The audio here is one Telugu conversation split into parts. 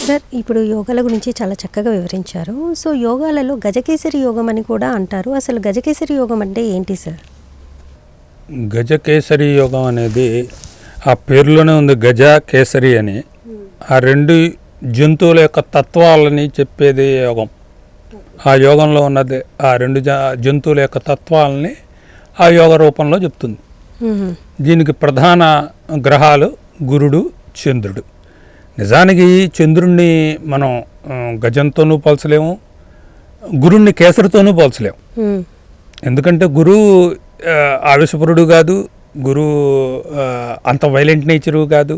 సార్ ఇప్పుడు యోగాల గురించి చాలా చక్కగా వివరించారు. సో యోగాలలో గజకేసరి యోగం అని కూడా అంటారు. అసలు గజకేసరి యోగం అంటే ఏంటి సార్? గజకేసరి యోగం అనేది ఆ పేరులోనే ఉంది, గజ కేసరి అని. ఆ రెండు జంతువుల యొక్క తత్వాలని చెప్పేది యోగం. ఆ యోగంలో ఉన్నది ఆ రెండు జంతువుల యొక్క తత్వాలని ఆ యోగ రూపంలో చెప్తుంది. దీనికి ప్రధాన గ్రహాలు గురుడు, చంద్రుడు. నిజానికి చంద్రుణ్ణి మనం గజంతోనూ పోల్చలేము, గురుణ్ణి కేసరితోనూ పోల్చలేము. ఎందుకంటే గురువు ఆవేశపరుడు కాదు, గురువు అంత వైలెంట్ నేచరు కాదు.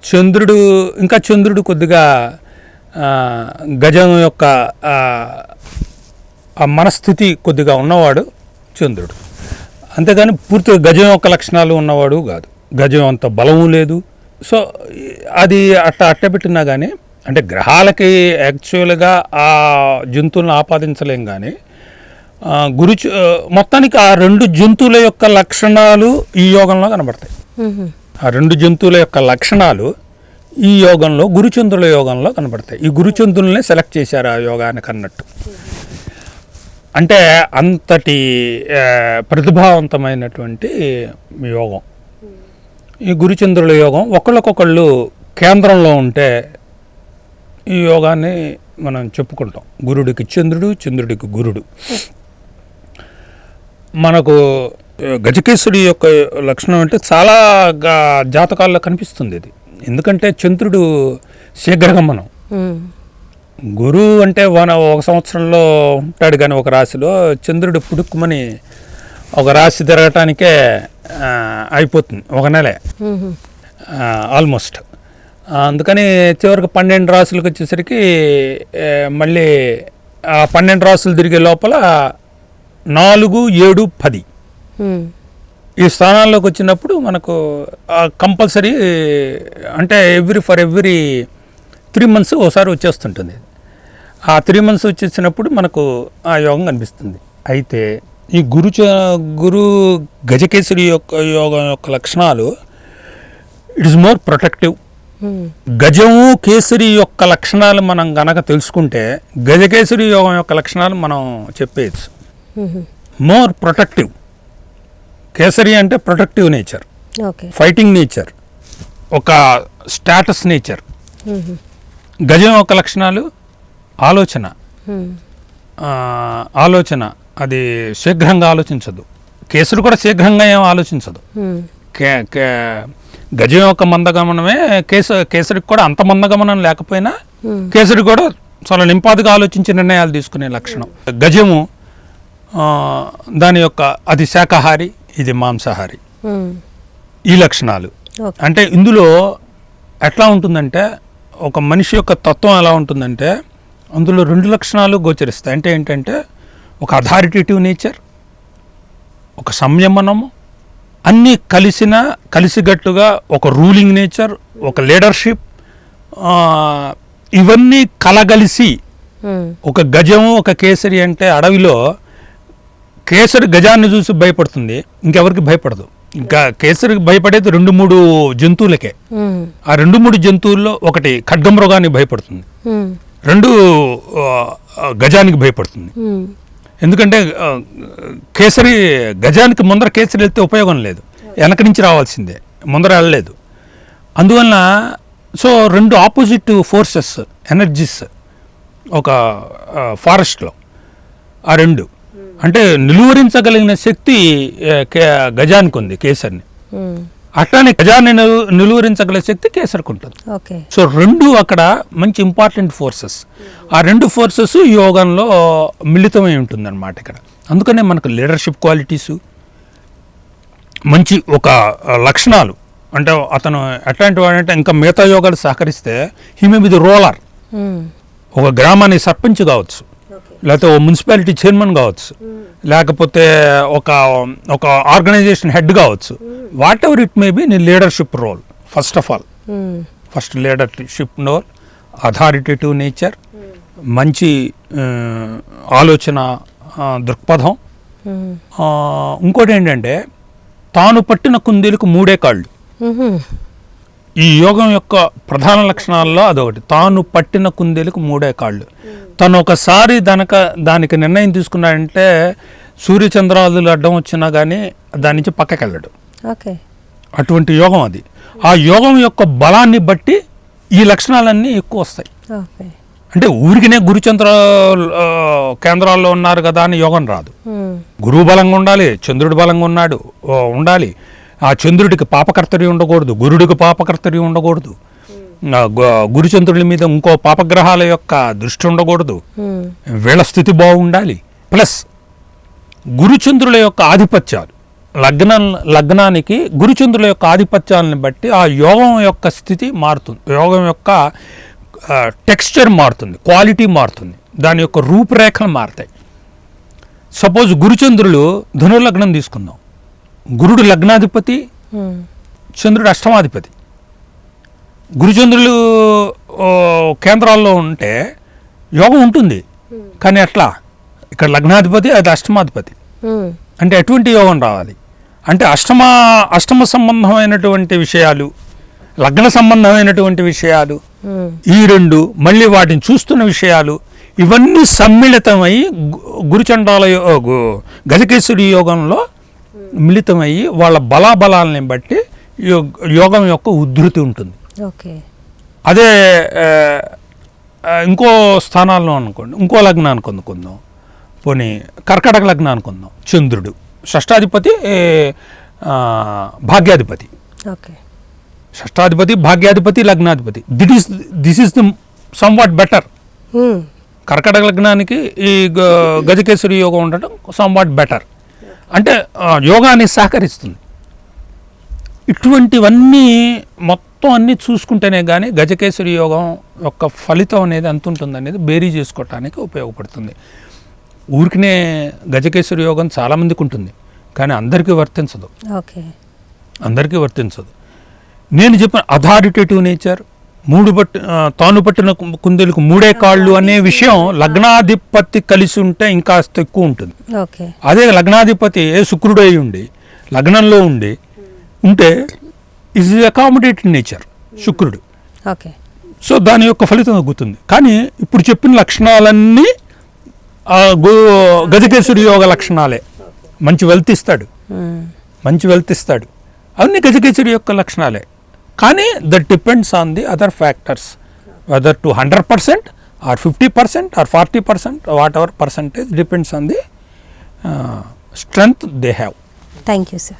చంద్రుడు కొద్దిగా గజం యొక్క ఆ మనస్థితి కొద్దిగా ఉన్నవాడు చంద్రుడు. అంతేగాని పూర్తిగా గజం యొక్క లక్షణాలు ఉన్నవాడు కాదు. గజం అంత బలము లేదు. సో అది అట్టబెట్టినా కానీ, అంటే గ్రహాలకి యాక్చువల్గా ఆ జంతువులను ఆపాదించలేం. కానీ మొత్తానికి ఆ రెండు జంతువుల యొక్క లక్షణాలు ఈ యోగంలో కనబడతాయి. ఆ రెండు జంతువుల యొక్క లక్షణాలు ఈ యోగంలో, గురుచంద్రుల యోగంలో కనబడతాయి. ఈ గురుచంద్రులనే సెలెక్ట్ చేశారు ఆ యోగానికి అన్నట్టు. అంటే అంతటి ప్రతిభావంతమైనటువంటి యోగం ఈ గురుచంద్రుల యోగం. ఒకళ్ళకొకళ్ళు కేంద్రంలో ఉంటే ఈ యోగాన్ని మనం చెప్పుకుంటాం. గురుడికి చంద్రుడు, చంద్రుడికి గురుడు. మనకు గజకేశుడి యొక్క లక్షణం అంటే చాలా జాతకాల్లో కనిపిస్తుంది ఇది. ఎందుకంటే చంద్రుడు శీఘ్రగమనం. గురువు అంటే ఒక సంవత్సరంలో ఉంటాడు, కానీ ఒక రాశిలో చంద్రుడు పుడుక్కుమని ఒక రాశి తిరగటానికే అయిపోతుంది, ఒక నెలే ఆల్మోస్ట్. అందుకని చివరికి 12 రాసులకు వచ్చేసరికి మళ్ళీ ఆ 12 రాసులు తిరిగే లోపల 4, 7, 10 ఈ స్థానాల్లోకి వచ్చినప్పుడు మనకు కంపల్సరీ అంటే ఫర్ ఎవ్రీ 3 months ఒకసారి వచ్చేస్తుంటుంది. ఆ 3 months వచ్చేసినప్పుడు మనకు ఆ యోగం కనిపిస్తుంది. అయితే ఈ గురు గజకేసరి యొక్క యోగం యొక్క లక్షణాలు ఇట్ ఈస్ మోర్ ప్రొటెక్టివ్. గజము కేసరి యొక్క లక్షణాలు మనం గనక తెలుసుకుంటే గజకేసరి యోగం యొక్క లక్షణాలు మనం చెప్పేయచ్చు. More protective. కేసరి అంటే ప్రొటెక్టివ్ నేచర్, ఫైటింగ్ నేచర్, ఒక స్టేటస్ నేచర్. గజం యొక్క లక్షణాలు ఆలోచన, అది శీఘ్రంగా ఆలోచించదు. కేసరి కూడా శీఘ్రంగా ఏం ఆలోచించదు. గజం యొక్క మందగమనమే కేసరికి కూడా అంత మందగమనం లేకపోయినా కేసరి కూడా చాలా నింపాదిగా ఆలోచించి నిర్ణయాలు తీసుకునే లక్షణం. గజము దాని యొక్క అది శాకాహారి, ఇది మాంసాహారి. ఈ లక్షణాలు అంటే ఇందులో ఎట్లా ఉంటుందంటే, ఒక మనిషి యొక్క తత్వం ఎలా ఉంటుందంటే అందులో 2 లక్షణాలు గోచరిస్తాయి. అంటే ఏంటంటే ఒక అథారిటేటివ్ నేచర్, ఒక సంయమనము, అన్నీ కలిసిగట్టుగా ఒక రూలింగ్ నేచర్, ఒక లీడర్షిప్, ఇవన్నీ కలగలిసి ఒక గజము, ఒక కేసరి. అంటే అడవిలో కేసరి గజాన్ని చూసి భయపడుతుంది, ఇంకెవరికి భయపడదు. ఇంకా కేసరికి భయపడేది 2-3 జంతువులకే. ఆ 2-3 జంతువుల్లో ఒకటి ఖడ్గమృగానికి భయపడుతుంది, 2 గజానికి భయపడుతుంది. ఎందుకంటే కేసరి గజానికి ముందర కేసరి వెళ్తే ఉపయోగం లేదు, వెనక నుంచి రావాల్సిందే, ముందర వెళ్ళలేదు. అందువలన సో 2 ఆపోజిట్ ఫోర్సెస్, ఎనర్జీస్ ఒక ఫారెస్ట్లో ఆ 2 అంటే నిలువరించగలిగిన శక్తి గజానికి ఉంది, కేసరిని. అట్లానే గజాన్ని నిలువరించగలిగే శక్తి కేసరికి ఉంటుంది. సో 2 అక్కడ మంచి ఇంపార్టెంట్ ఫోర్సెస్. ఆ 2 ఫోర్సెస్ యోగంలో మిళితమై ఉంటుంది అన్నమాట ఇక్కడ. అందుకనే మనకు లీడర్షిప్ క్వాలిటీసు, మంచి ఒక లక్షణాలు. అంటే అతను ఎట్లాంటి వాడంటే ఇంకా మిగతా యోగాలు సహకరిస్తే he may be the ruler. ఒక గ్రామానికి సర్పంచ్ కావచ్చు, లేకపోతే ఓ మున్సిపాలిటీ చైర్మన్ కావచ్చు, లేకపోతే ఒక ఆర్గనైజేషన్ హెడ్ కావచ్చు. Whatever it may be, నీ leadership role first of all. First leadership role, authoritative nature, మంచి ఆలోచన దృక్పథం. ఇంకోటి ఏంటంటే తాను పట్టిన కుందేలకు 3 కాళ్ళు. ఈ యోగం యొక్క ప్రధాన లక్షణాల్లో అదొకటి. తాను పట్టిన కుందేలకు 3 కాళ్ళు. తను ఒకసారి దానికి నిర్ణయం తీసుకున్నాడంటే సూర్యచంద్రాదులు అడ్డం వచ్చినా కానీ దాని నుంచి పక్కకి వెళ్ళడు. ఓకే. అటువంటి యోగం అది. ఆ యోగం యొక్క బలాన్ని బట్టి ఈ లక్షణాలన్నీ ఎక్కువ వస్తాయి. ఓకే. అంటే ఊరికినే గురుచంద్ర కేంద్రాల్లో ఉన్నారు కదా అని యోగం రాదు. గురువు బలంగా ఉండాలి, చంద్రుడు బలంగా ఉండాలి. ఆ చంద్రుడికి పాపకర్తవ్యం ఉండకూడదు, గురుడికి పాపకర్తవ్యం ఉండకూడదు, గురుచంద్రుడి మీద ఇంకో పాపగ్రహాల యొక్క దృష్టి ఉండకూడదు, వీళ్ళ స్థితి బాగుండాలి. ప్లస్ గురుచంద్రుల యొక్క ఆధిపత్యాలు, లగ్నానికి గురుచంద్రుల యొక్క ఆధిపత్యాలను బట్టి ఆ యోగం యొక్క స్థితి మారుతుంది, యోగం యొక్క టెక్స్చర్ మారుతుంది, క్వాలిటీ మారుతుంది, దాని యొక్క రూపురేఖలు మారుతాయి. సపోజ్ గురుచంద్రులు ధనుర్లగ్నం తీసుకుందాం. గురుడు లగ్నాధిపతి, చంద్రుడు అష్టమాధిపతి. గురుచంద్రులు కేంద్రాల్లో ఉంటే యోగం ఉంటుంది, కానీ ఎట్లా? ఇక్కడ లగ్నాధిపతి, అది అష్టమాధిపతి. అంటే ఎటువంటి యోగం రావాలి అంటే అష్టమ సంబంధమైనటువంటి విషయాలు, లగ్న సంబంధమైనటువంటి విషయాలు, ఈ రెండు మళ్ళీ వాటిని చూస్తున్న విషయాలు, ఇవన్నీ సమ్మిళితమై గురుచండాల గజకేశ్వరి యోగంలో మిళితమయ్యి వాళ్ళ బలాబలాలని బట్టి యోగం యొక్క ఉద్ధృతి ఉంటుంది. ఓకే. అదే ఇంకో స్థానాల్లో అనుకోండి, ఇంకో లగ్నానికి అనుకుందాం, పోనీ కర్కాటక లగ్నానికి కొందాం. చంద్రుడు షష్టాధిపతి, భాగ్యాధిపతి. ఓకే. షష్టాధిపతి, భాగ్యాధిపతి, లగ్నాధిపతి. This is the some what better. కర్కాటక లగ్నానికి ఈ గజకేశ్వరి యోగం ఉండటం సమ్ వాట్ బెటర్. అంటే యోగాన్ని సహకరిస్తుంది. ఇటువంటివన్నీ మొత్తం అన్నీ చూసుకుంటేనే కానీ గజకేశ్వరి యోగం యొక్క ఫలితం అనేది ఎంత ఉంటుంది అనేది బేరీ చేసుకోవటానికి ఉపయోగపడుతుంది. ఊరికినే గజకేశ్వరి యోగం చాలామందికి ఉంటుంది, కానీ అందరికీ వర్తించదు. ఓకే. అందరికీ వర్తించదు. నేను చెప్పిన అథారిటేటివ్ నేచర్, తాను పట్టిన కుందేలకు 3 కాళ్ళు అనే విషయం లగ్నాధిపతి కలిసి ఉంటే ఇంకా ఎక్కువ ఉంటుంది. ఓకే. అదే లగ్నాధిపతి శుక్రుడు అయి ఉండి లగ్నంలో ఉంటే ఈజ్ అకామిడేటెడ్ నేచర్ శుక్రుడు. ఓకే. సో దాని యొక్క ఫలితం తగ్గుతుంది. కానీ ఇప్పుడు చెప్పిన లక్షణాలన్నీ గజకేశ్వరి యోగ లక్షణాలే. మంచి వెల్త్ ఇస్తాడు, అవన్నీ గజకేశ్వరి యొక్క లక్షణాలే. కానీ that depends on the other factors, whether to 100% or 50% or 40%, whatever percentage depends on the strength they have. Thank you, sir.